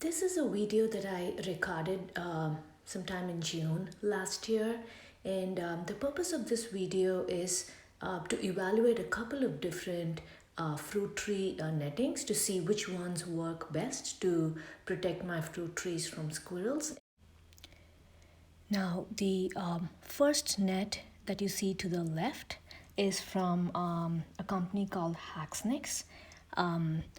This is a video that I recorded sometime in June last year, and the purpose of this video is to evaluate a couple of different fruit tree nettings to see which ones work best to protect my fruit trees from squirrels. Now, the first net that you see to the left is from a company called Hacksnix.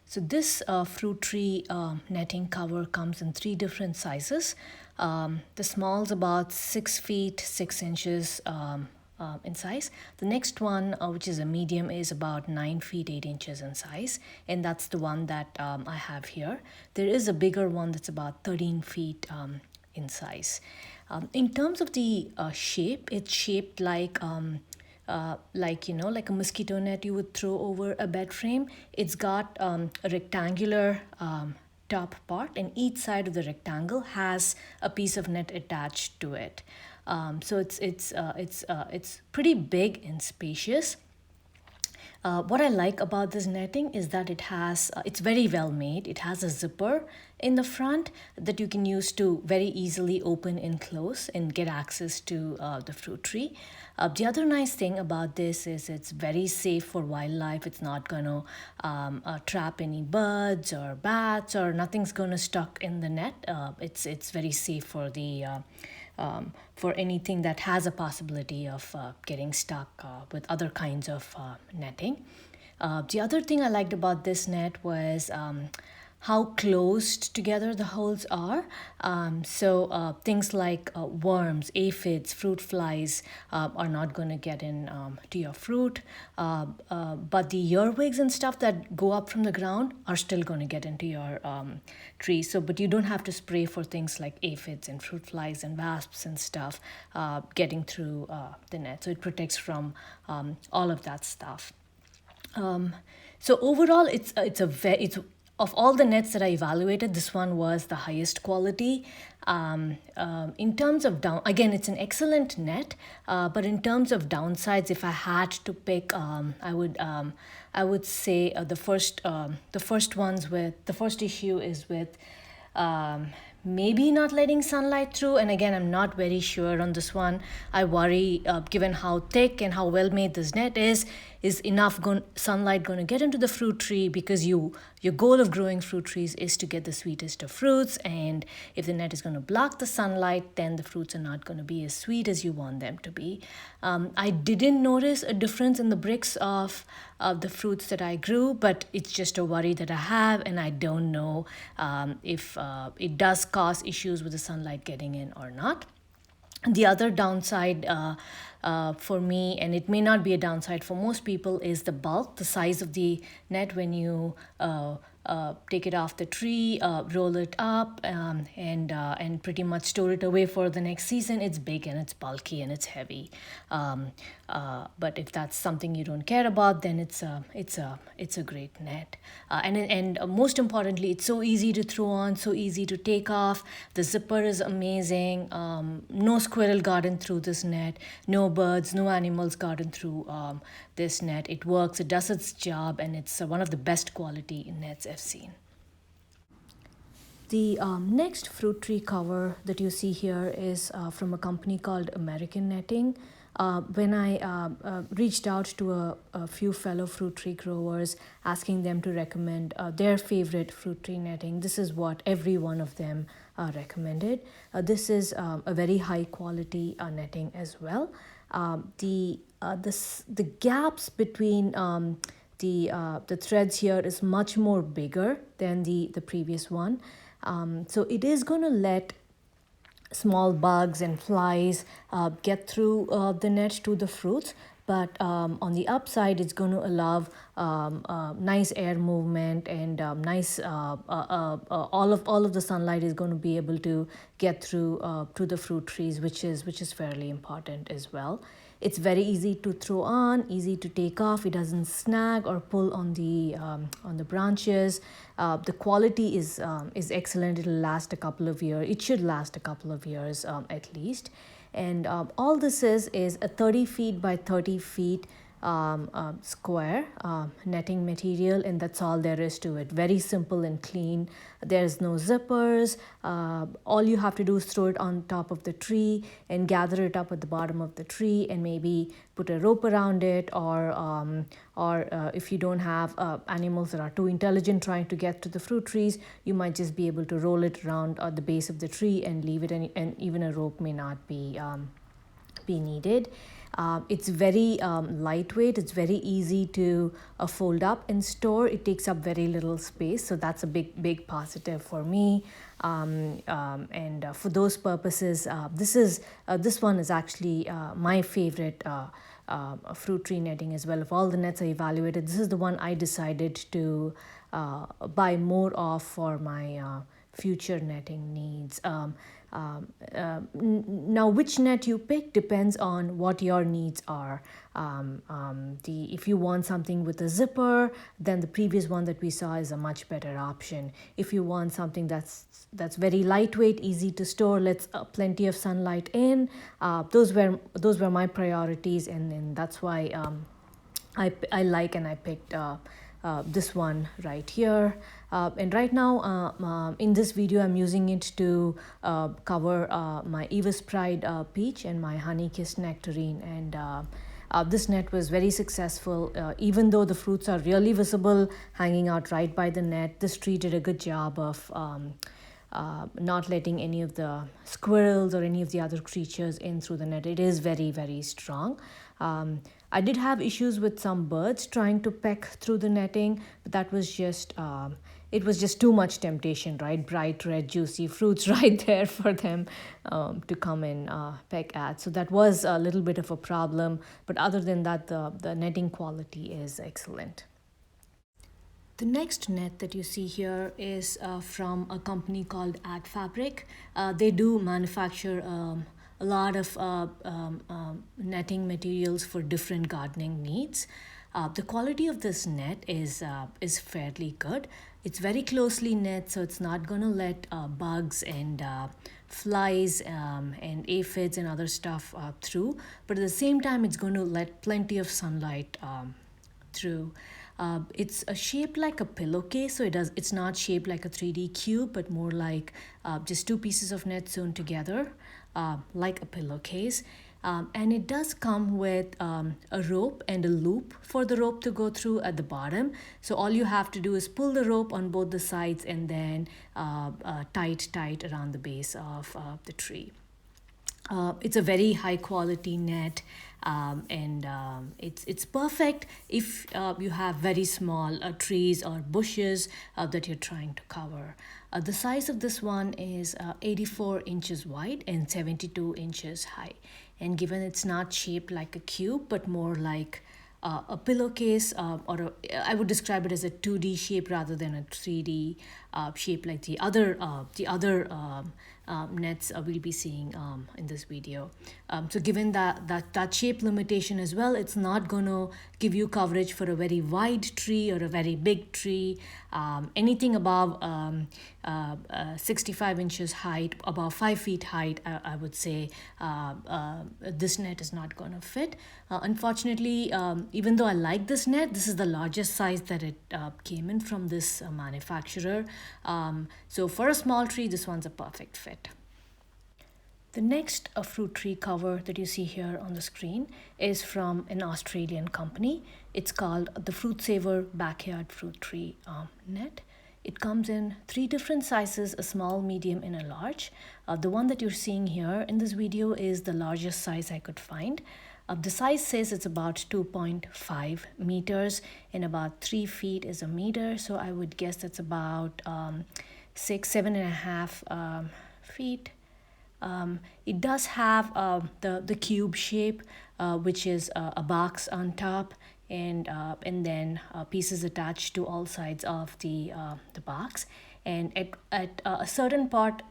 So this fruit tree netting cover comes in three different sizes. The small's about 6 feet 6 inches in size. The next one, which is a medium, is about 9 feet 8 inches in size, and that's the one that I have here. There is a bigger one that's about 13 feet in size. In terms of the shape, it's shaped like like a mosquito net you would throw over a bed frame. It's got a rectangular top part, and each side of the rectangle has a piece of net attached to it. So it's pretty big and spacious. What I like about this netting is that it's very well made. It has a zipper in the front that you can use to very easily open and close and get access to the fruit tree. The other nice thing about this is it's very safe for wildlife. It's not going to trap any birds or bats, or nothing's going to stuck in the net. It's very safe for anything that has a possibility of getting stuck with other kinds of netting. The other thing I liked about this net was how closed together the holes are. So things like worms, aphids, fruit flies are not going to get in to your fruit. But the earwigs and stuff that go up from the ground are still going to get into your tree. But you don't have to spray for things like aphids and fruit flies and wasps and stuff getting through the net. So it protects from all of that stuff. So overall, it's of all the nets that I evaluated, this one was the highest quality. In terms of again, it's an excellent net, but in terms of downsides, if I had to pick, I would say the first issue is with maybe not letting sunlight through. And again, I'm not very sure on this one. I worry, given how thick and how well made this net is enough sunlight going to get into the fruit tree? Because your goal of growing fruit trees is to get the sweetest of fruits, and if the net is going to block the sunlight, then the fruits are not going to be as sweet as you want them to be. I didn't notice a difference in the bricks of the fruits that I grew, but it's just a worry that I have, and I don't know if it does cause issues with the sunlight getting in or not. The other downside for me, and it may not be a downside for most people, is the bulk, the size of the net when you take it off the tree, roll it up, and pretty much store it away for the next season. It's big and it's bulky and it's heavy. But if that's something you don't care about, then it's a great net. And most importantly, it's so easy to throw on, so easy to take off. The zipper is amazing. No squirrel got in through this net. No birds, no animals got in through this net. It works, it does its job, and it's one of the best quality nets I've seen. The next fruit tree cover that you see here is from a company called American Netting. When I reached out to a few fellow fruit tree growers, asking them to recommend their favorite fruit tree netting, this is what every one of them recommended. This is a very high quality netting as well. The gaps between the threads here is much more bigger than the previous one. So it is going to let small bugs and flies get through the net to the fruits, but on the upside it's going to allow nice air movement, and nice all of the sunlight is going to be able to get through to the fruit trees, which is fairly important as well. It's very easy to throw on, easy to take off. It doesn't snag or pull on the branches. The quality is excellent. It'll last a couple of years. It should last a couple of years at least. And all this is a 30 feet by 30 feet square netting material, and that's all there is to it. Very simple and clean. There's no zippers. All you have to do is throw it on top of the tree and gather it up at the bottom of the tree, and maybe put a rope around it, or if you don't have animals that are too intelligent trying to get to the fruit trees, you might just be able to roll it around at the base of the tree and leave it, and even a rope may not be needed. It's very lightweight. It's very easy to fold up and store. It takes up very little space, so that's a big positive for me. And for those purposes, this one is actually my favorite fruit tree netting as well. Of all the nets I evaluated, this is the one I decided to buy more of for my future netting needs. Now, which net you pick depends on what your needs are. If you want something with a zipper, then the previous one that we saw is a much better option. If you want something that's very lightweight, easy to store, lets plenty of sunlight in, those were my priorities, and that's why I like and I picked this one right here. And right now in this video I'm using it to cover my Eva's Pride peach and my honey-kissed nectarine, and this net was very successful. Even though the fruits are really visible hanging out right by the net, this tree did a good job of not letting any of the squirrels or any of the other creatures in through the net. It is very strong. I did have issues with some birds trying to peck through the netting, but that was just it was just too much temptation, right? Bright red juicy fruits right there for them to come and peck at. So that was a little bit of a problem, but other than that, the netting quality is excellent. The next net that you see here is from a company called Ad Fabric. They do manufacture a lot of netting materials for different gardening needs. The quality of this net is fairly good. It's very closely knit, so it's not going to let bugs and flies and aphids and other stuff through. But at the same time, it's going to let plenty of sunlight through. It's shaped like a pillowcase, so it's not shaped like a 3D cube, but more like just two pieces of net sewn together, like a pillowcase. And it does come with a rope and a loop for the rope to go through at the bottom. So all you have to do is pull the rope on both the sides and then tight around the base of the tree. It's a very high quality net, and it's perfect if you have very small trees or bushes that you're trying to cover. The size of this one is 84 inches wide and 72 inches high. And given it's not shaped like a cube, but more like a pillowcase, I would describe it as a 2D shape rather than a 3D shape like the other nets we'll be seeing in this video. So given that shape limitation as well, it's not going to give you coverage for a very wide tree or a very big tree. Anything above 65 inches height, above 5 feet height, I would say this net is not going to fit. Unfortunately, even though I like this net, this is the largest size that it came in from this manufacturer. So for a small tree, this one's a perfect fit. The next fruit tree cover that you see here on the screen is from an Australian company. It's called the Fruit Saver Backyard Fruit Tree Net. It comes in 3 different sizes, a small, medium, and a large. The one that you're seeing here in this video is the largest size I could find. The size says it's about 2.5 meters and about 3 feet is a meter. So I would guess that's about 7.5 feet. It does have the cube shape, which is a box on top, and then pieces attached to all sides of the box. And at a certain part,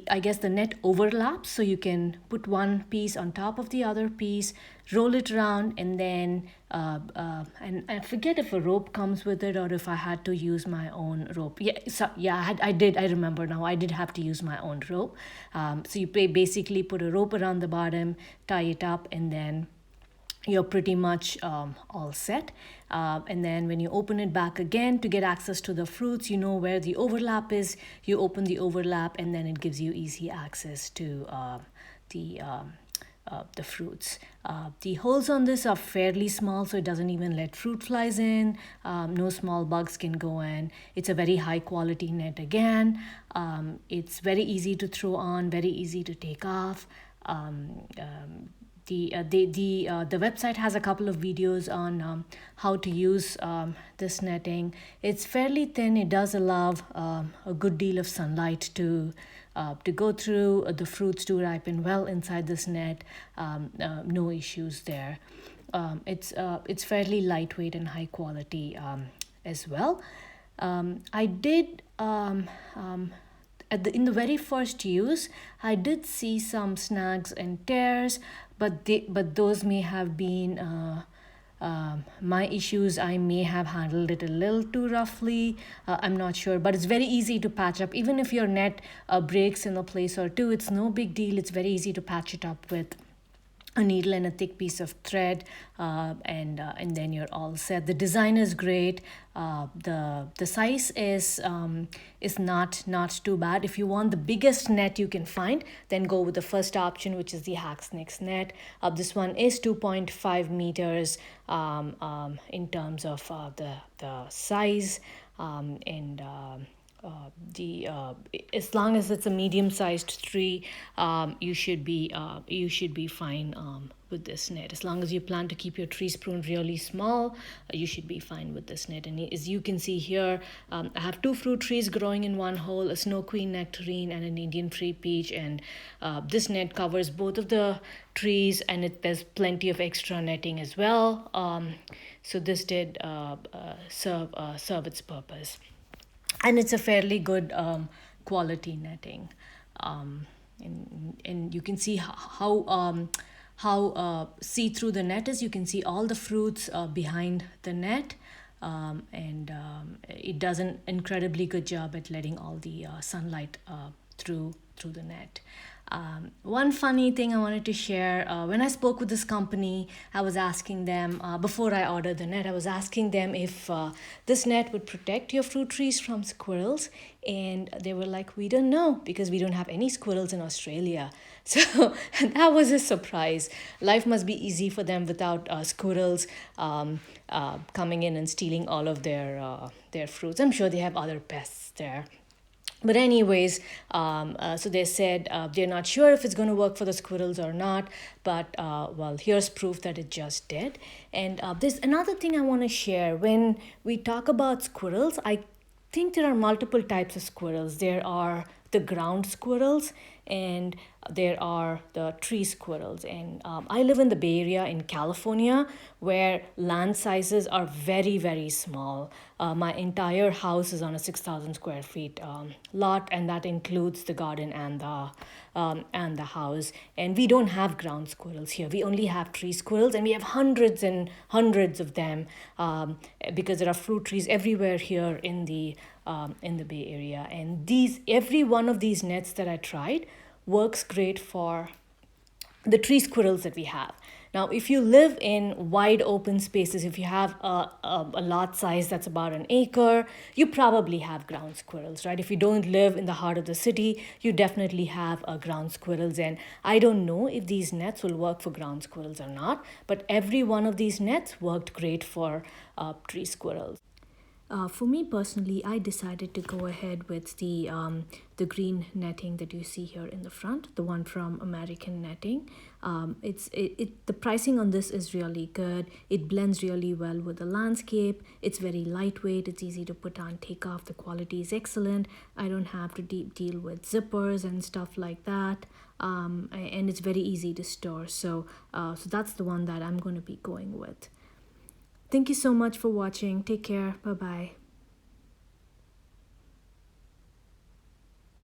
I guess the net overlaps, so you can put one piece on top of the other piece, roll it around, and then and I forget if a rope comes with it or if I had to use my own rope. Yeah, so yeah, I did. I remember now. I did have to use my own rope. So you basically put a rope around the bottom, tie it up, and then you're pretty much all set. And then when you open it back again to get access to the fruits, you know where the overlap is. You open the overlap, and then it gives you easy access to the the fruits. The holes on this are fairly small, so it doesn't even let fruit flies in. No small bugs can go in. It's a very high quality net again. It's very easy to throw on, very easy to take off. The website has a couple of videos on how to use this netting. It's fairly thin. It does allow a good deal of sunlight to go through. The fruits to ripen well inside this net. No issues there. It's fairly lightweight and high quality as well. I did in the very first use, I did see some snags and tears, but those may have been my issues. I may have handled it a little too roughly. I'm not sure, but it's very easy to patch up. Even if your net breaks in a place or two, it's no big deal. It's very easy to patch it up with a needle and a thick piece of thread, and then you're all set. The design is great. The size is not too bad. If you want the biggest net you can find, then go with the first option, which is the Hacksnix net. This one is 2.5 meters in terms of the size, and the as long as it's a medium-sized tree, you should be fine with this net. As long as you plan to keep your trees pruned really small, you should be fine with this net. And as you can see here, I have two fruit trees growing in one hole, a snow queen nectarine and an Indian tree peach, and this net covers both of the trees, and there's plenty of extra netting as well. So this did serve its purpose, and it's a fairly good quality netting. And you can see how see through the net is. You can see all the fruits behind the net, and it does an incredibly good job at letting all the sunlight through the net. One funny thing I wanted to share, when I spoke with this company, I was asking them, before I ordered the net, I was asking them if this net would protect your fruit trees from squirrels. And they were like, we don't know, because we don't have any squirrels in Australia. So that was a surprise. Life must be easy for them without squirrels coming in and stealing all of their fruits. I'm sure they have other pests there. But anyways, so they said they're not sure if it's going to work for the squirrels or not. But well, here's proof that it just did. And there's another thing I want to share. When we talk about squirrels, I think there are multiple types of squirrels. There are the ground squirrels, and there are the tree squirrels. And I live in the Bay Area in California, where land sizes are very, very small. My entire house is on a 6,000 square feet lot, and that includes the garden and the house. And we don't have ground squirrels here. We only have tree squirrels, and we have hundreds and hundreds of them, because there are fruit trees everywhere here in the Bay Area. And every one of these nets that I tried works great for the tree squirrels that we have. Now, if you live in wide open spaces, if you have a lot size that's about an acre, you probably have ground squirrels, right? If you don't live in the heart of the city, you definitely have ground squirrels. And I don't know if these nets will work for ground squirrels or not, but every one of these nets worked great for tree squirrels. For me personally, I decided to go ahead with the green netting that you see here in the front, the one from American Netting. The pricing on this is really good. It blends really well with the landscape. It's very lightweight. It's easy to put on, take off. The quality is excellent. I don't have to deal with zippers and stuff like that. And it's very easy to store. So that's the one that I'm going to be going with. Thank you so much for watching. Take care. Bye-bye.